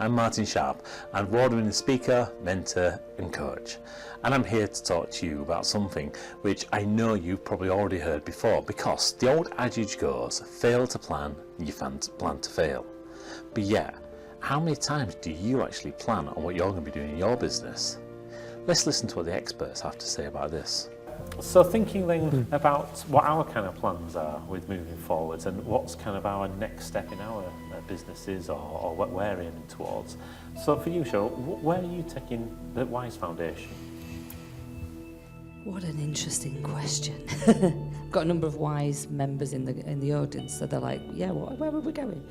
I'm Martin Sharp, and award-winning speaker, mentor and coach. And I'm here to talk to you about something which I know you've probably already heard before, because the old adage goes, fail to plan, you plan to fail. But yeah, how many times do you actually plan on what you're going to be doing in your business? Let's listen to what the experts have to say about this. So thinking then about what our kind of plans are with moving forwards and what's kind of our next step in our businesses or what we're aiming towards. So for you, Cheryl, where are you taking the WISE Foundation? What an interesting question. I've got a number of WISE members in the audience, so they're like, yeah, where are we going?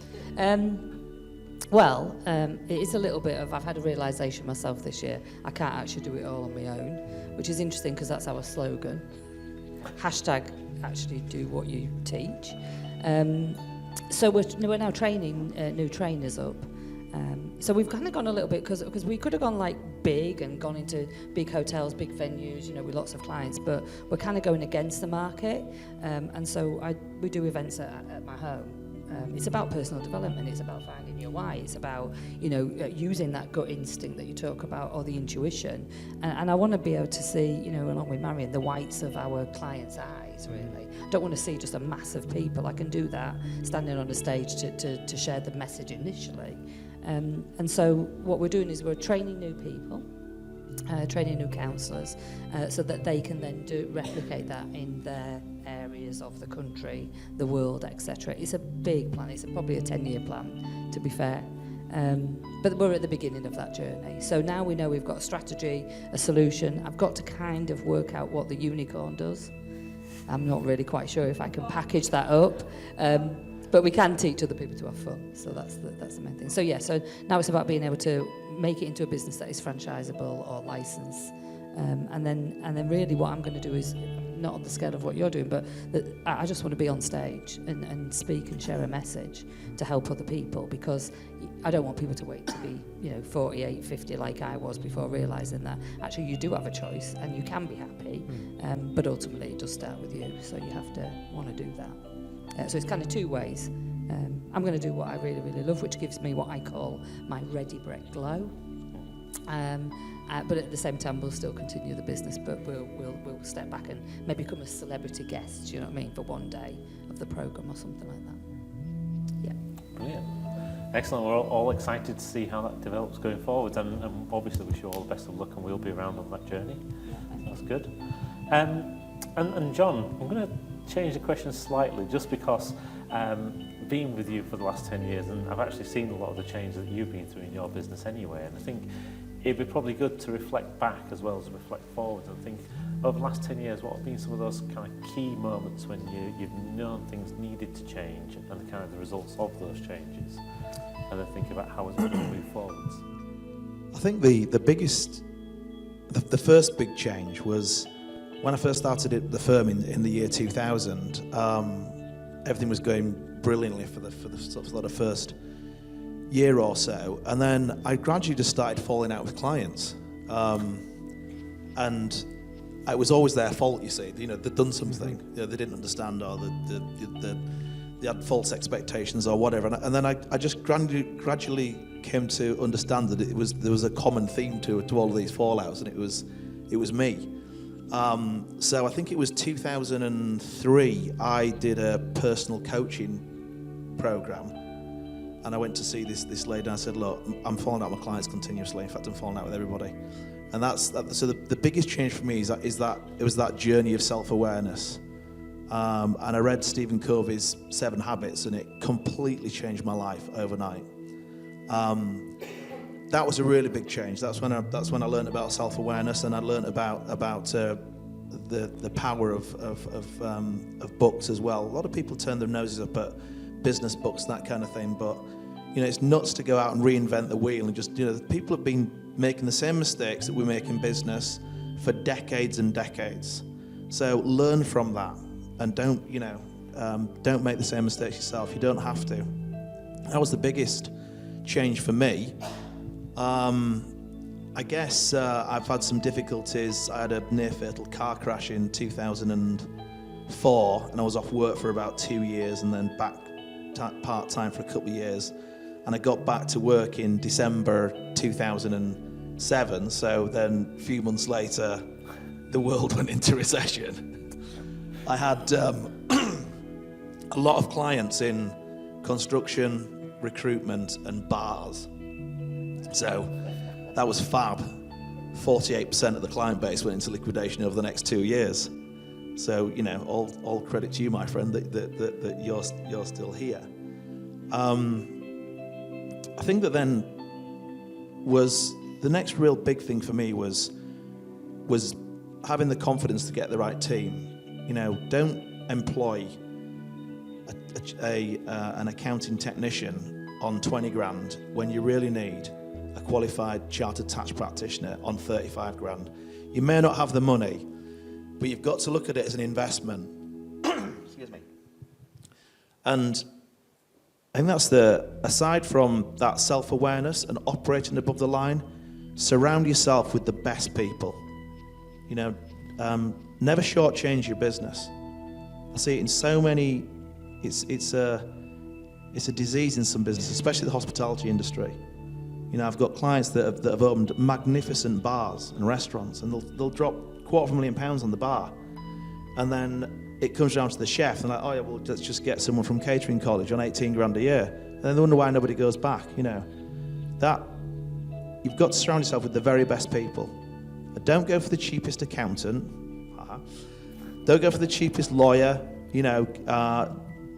It is a little bit of, I've had a realisation myself this year, I can't actually do it all on my own, which is interesting because that's our slogan. Hashtag actually do what you teach. So we're now training new trainers up. So we've kind of gone a little bit, because we could have gone like big and gone into big hotels, big venues, you know, with lots of clients, but we're kind of going against the market. And so we do events at my home. It's about personal development, it's about finding your why, it's about, you know, using that gut instinct that you talk about, or the intuition. And I want to be able to see, you know, along with Marion, the whites of our clients' eyes, really. I don't want to see just a mass of people. I can do that standing on a stage to share the message initially. And so what we're doing is we're training new people, training new counsellors, so that they can then replicate that in their areas of the country, the world, etc. It's a big plan. It's probably a 10-year plan, to be fair. But we're at the beginning of that journey. So now we know we've got a strategy, a solution. I've got to kind of work out what the unicorn does. I'm not really quite sure if I can package that up. But we can teach other people to have fun, so that's the main thing. So yeah, so now it's about being able to make it into a business that is franchisable or licensed, and then really what I'm going to do is not on the scale of what you're doing, but I just want to be on stage and speak and share a message to help other people, because I don't want people to wait to be, you know, 48, 50 like I was before realising that actually you do have a choice and you can be happy, but ultimately it does start with you, so you have to want to do that. So it's kind of two ways. I'm going to do what I really, really love, which gives me what I call my ready, break, glow. But at the same time, we'll still continue the business, but we'll step back and maybe become a celebrity guest, you know what I mean, for one day of the programme or something like that. Yeah. Brilliant. Excellent. We're all excited to see how that develops going forward, and obviously wish you all the best of luck, and we'll be around on that journey. That's good. And John, I'm going to change the question slightly, just because being with you for the last 10 years, and I've actually seen a lot of the changes that you've been through in your business anyway, and I think it'd be probably good to reflect back as well as reflect forward and think, over the last 10 years, what have been some of those kind of key moments when you've known things needed to change and the kind of the results of those changes, and then think about how it's going to move forwards. I think the first big change was when I first started at the firm in the year 2000. Everything was going brilliantly for the sort of first year or so, and then I gradually just started falling out with clients, and it was always their fault. You see, you know, they'd done something, you know, they didn't understand, or they had false expectations or whatever, and then I just gradually came to understand that there was a common theme to all of these fallouts, and it was me. So I think it was 2003, I did a personal coaching program, and I went to see this lady, and I said, look, I'm falling out with my clients continuously. In fact, I'm falling out with everybody. And so the biggest change for me is that it was that journey of self-awareness. And I read Stephen Covey's 7 Habits, and it completely changed my life overnight. That was a really big change. That's when I learned about self-awareness, and I learned about the power of books as well. A lot of people turn their noses up at business books, that kind of thing, but you know, it's nuts to go out and reinvent the wheel, and just, you know, people have been making the same mistakes that we make in business for decades and decades. So learn from that, and don't make the same mistakes yourself. You don't have to. That was the biggest change for me. I guess I've had some difficulties. I had a near-fatal car crash in 2004, and I was off work for about 2 years, and then back part-time for a couple of years. and I got back to work in December 2007. So then a few months later, the world went into recession. I had a lot of clients in construction, recruitment, and bars. So that was fab. 48% of the client base went into liquidation over the next 2 years. So, you know, all credit to you, my friend, that you're still here. I think that then was the next real big thing for me was having the confidence to get the right team. You know, don't employ an accounting technician on 20 grand when you really need a qualified chartered tax practitioner on 35 grand. You may not have the money, but you've got to look at it as an investment. Excuse me. And I think that's aside from that self-awareness and operating above the line, surround yourself with the best people. You know, never shortchange your business. I see it in so many, it's a disease in some businesses, especially the hospitality industry. You know, I've got clients that have opened magnificent bars and restaurants, and they'll drop £250,000 on the bar, and then it comes down to the chef, and like, oh yeah, well, let's just get someone from catering college on 18 grand a year, and then they wonder why nobody goes back. You know, that you've got to surround yourself with the very best people. Don't go for the cheapest accountant. Don't go for the cheapest lawyer. You know,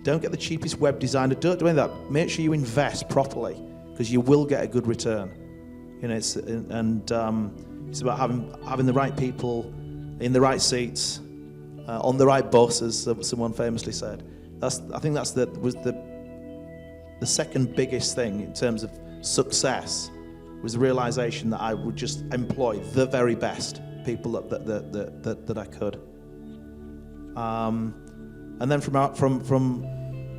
don't get the cheapest web designer. Don't do any of that. Make sure you invest properly, because you will get a good return. You know, it's about having the right people in the right seats, on the right bus, as someone famously said. I think that's the second biggest thing in terms of success, was the realization that I would just employ the very best people that I could. And then from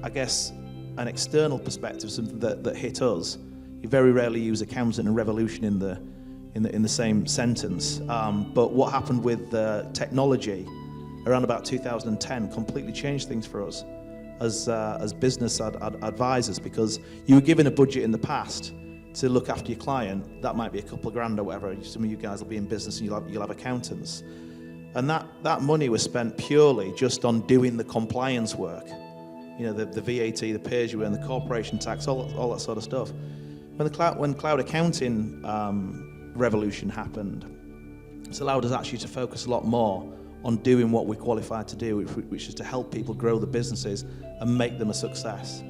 I guess an external perspective, something that hit us. You very rarely use accountant and revolution in the same sentence. But what happened with technology around about 2010 completely changed things for us as business advisors, because you were given a budget in the past to look after your client. That might be a couple of grand or whatever. Some of you guys will be in business and you'll have accountants. And that money was spent purely just on doing the compliance work. You know, the VAT, the pay-as-you-earn, the corporation tax, all that sort of stuff. When cloud accounting revolution happened, it's allowed us actually to focus a lot more on doing what we're qualified to do, which is to help people grow the businesses and make them a success.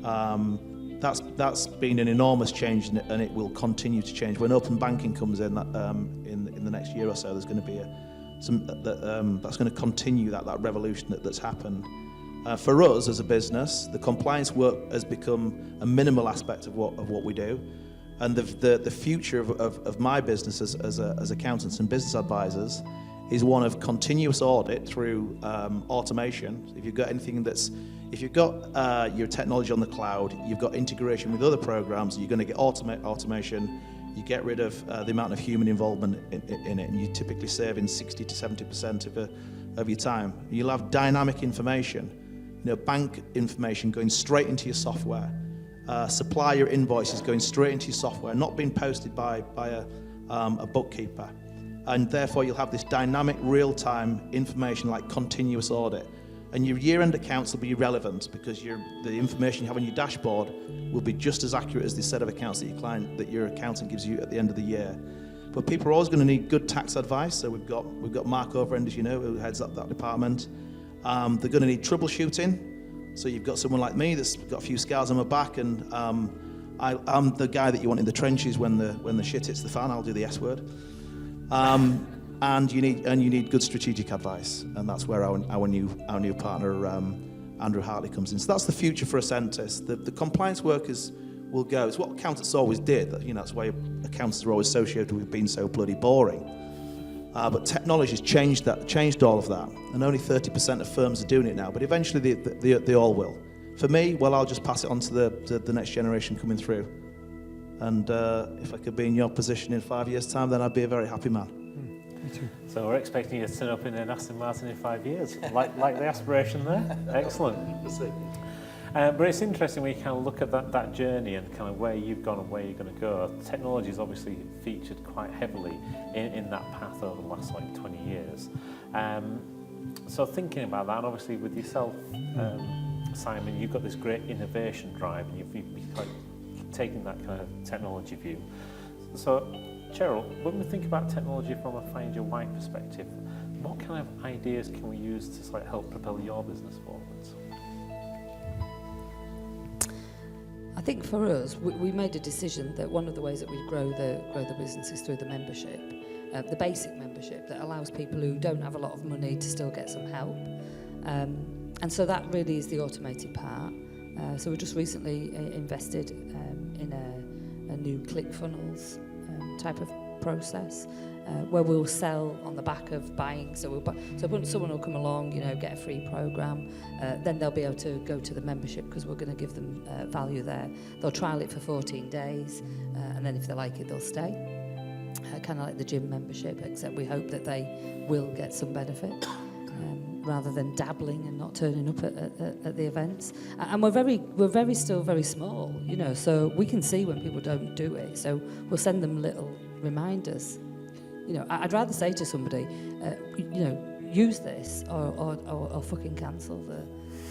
That's been an enormous change, and it will continue to change. When open banking comes in the next year or so, there's going to be that's going to continue that revolution that's happened. For us as a business, the compliance work has become a minimal aspect of what we do, and the future of my business as accountants and business advisors is one of continuous audit through automation. If you've got your technology on the cloud, you've got integration with other programs, you're going to get automation. You get rid of the amount of human involvement in it, and you typically save in 60 to 70% of your time. You'll have dynamic information. You know, bank information going straight into your software, supplier invoices going straight into your software, not being posted by a bookkeeper, and therefore you'll have this dynamic, real-time information like continuous audit, and your year-end accounts will be relevant because the information you have on your dashboard will be just as accurate as the set of accounts that your accountant gives you at the end of the year. But people are always going to need good tax advice, so we've got Mark Overend, as you know, who heads up that department. They're going to need troubleshooting. So you've got someone like me that's got a few scars on my back, and I'm the guy that you want in the trenches when the shit hits the fan. I'll do the S word. And you need good strategic advice, and that's where our new partner Andrew Hartley comes in. So that's the future for Ascentis. The compliance workers will go. It's what accountants always did. You know, that's why accountants are always associated with being so bloody boring. But technology has changed all of that, and only 30% of firms are doing it now. But eventually, they all will. For me, well, I'll just pass it on to the next generation coming through. And if I could be in your position in 5 years' time, then I'd be a very happy man. Me too. So we're expecting you to turn up in an Aston Martin in 5 years. Like the aspiration there. Excellent. But it's interesting when you kind of look at that journey and kind of where you've gone and where you're going to go. Technology has obviously featured quite heavily in that path over the last like 20 years. So thinking about that, and obviously with yourself, Simon, you've got this great innovation drive, and you've like taken that kind of technology view. So, Cheryl, when we think about technology from a Find Your Why perspective, what kind of ideas can we use to like help propel your business forwards? I think for us, we made a decision that one of the ways that we grow the business is through the membership, the basic membership that allows people who don't have a lot of money to still get some help. And so that really is the automated part. So we just recently invested in a new ClickFunnels type of process where we'll sell on the back of buying. So someone will come along, get a free program, then they'll be able to go to the membership because we're going to give them value there. They'll trial it for 14 days, and then if they like it, they'll stay. Kind of like the gym membership, except we hope that they will get some benefit. Rather than dabbling and not turning up at the events. And we're still very small, so we can see when people don't do it. So we'll send them little reminders. I'd rather say to somebody, use this or fucking cancel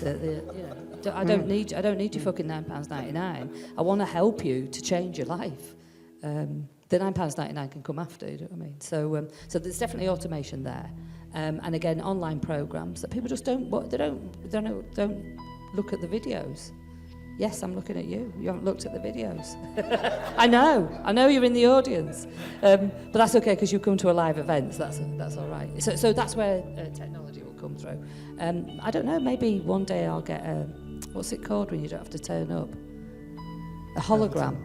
I don't need your fucking £9.99. I want to help you to change your life. The £9.99 can come after, you know what I mean? So there's definitely automation there. And again, online programs that people just don't look at the videos. Yes, I'm looking at you. You haven't looked at the videos. I know you're in the audience, but that's okay because you come to a live event. So that's all right. So that's where technology will come through. I don't know. Maybe one day I'll get a what's it called when you don't have to turn up? A hologram.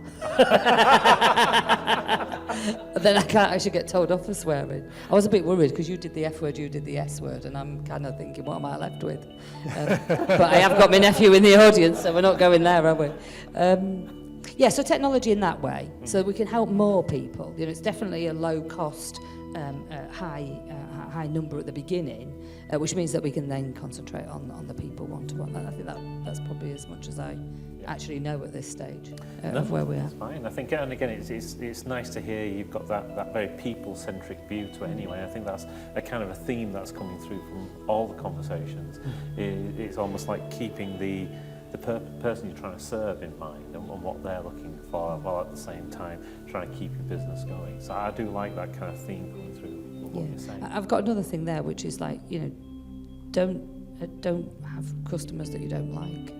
Then I can't actually get told off for swearing. I was a bit worried because you did the F word, you did the S word, and I'm kind of thinking, what am I left with? But I have got my nephew in the audience, so we're not going there, are we? So technology in that way, so we can help more people. It's definitely a low cost, high number at the beginning, which means that we can then concentrate on the people one-to-one. I think that's probably as much as I actually know at this stage of where we are. That's fine. I think, and again, it's nice to hear you've got that very people-centric view to it anyway. I think that's a kind of a theme that's coming through from all the conversations. It's almost like keeping the person you're trying to serve in mind and what they're looking for, while at the same time trying to keep your business going. So I do like that kind of theme coming through what you're saying. I've got another thing there, which is like, don't have customers that you don't like.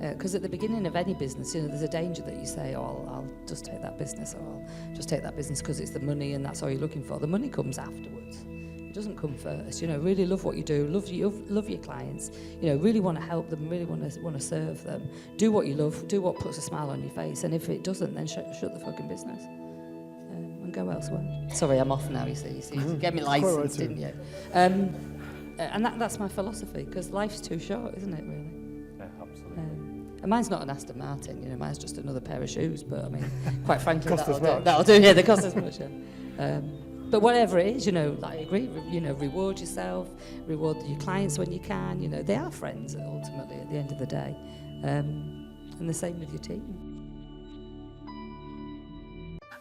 Because at the beginning of any business, there's a danger that you say, I'll just take that business, or I'll just take that business because it's the money and that's all you're looking for. The money comes afterwards. It doesn't come first. Really love what you do, love your clients, really want to help them, really want to serve them. Do what you love, do what puts a smile on your face, and if it doesn't, then shut the fucking business and go elsewhere. Sorry, I'm off now, you see. You gave me license, didn't you? And that's my philosophy, because life's too short, isn't it, really? And mine's not an Aston Martin, mine's just another pair of shoes, but I mean, quite frankly, that'll do, they cost as much, yeah. But whatever it is, I agree, reward yourself, reward your clients when you can, they are friends ultimately at the end of the day. And the same with your team.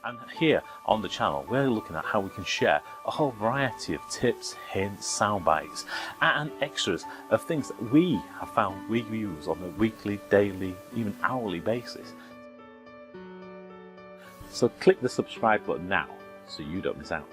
And here on the channel, we're looking at how we can share a whole variety of tips, hints, sound bites, and extras of things that we have found we use on a weekly, daily, even hourly basis. So click the subscribe button now so you don't miss out.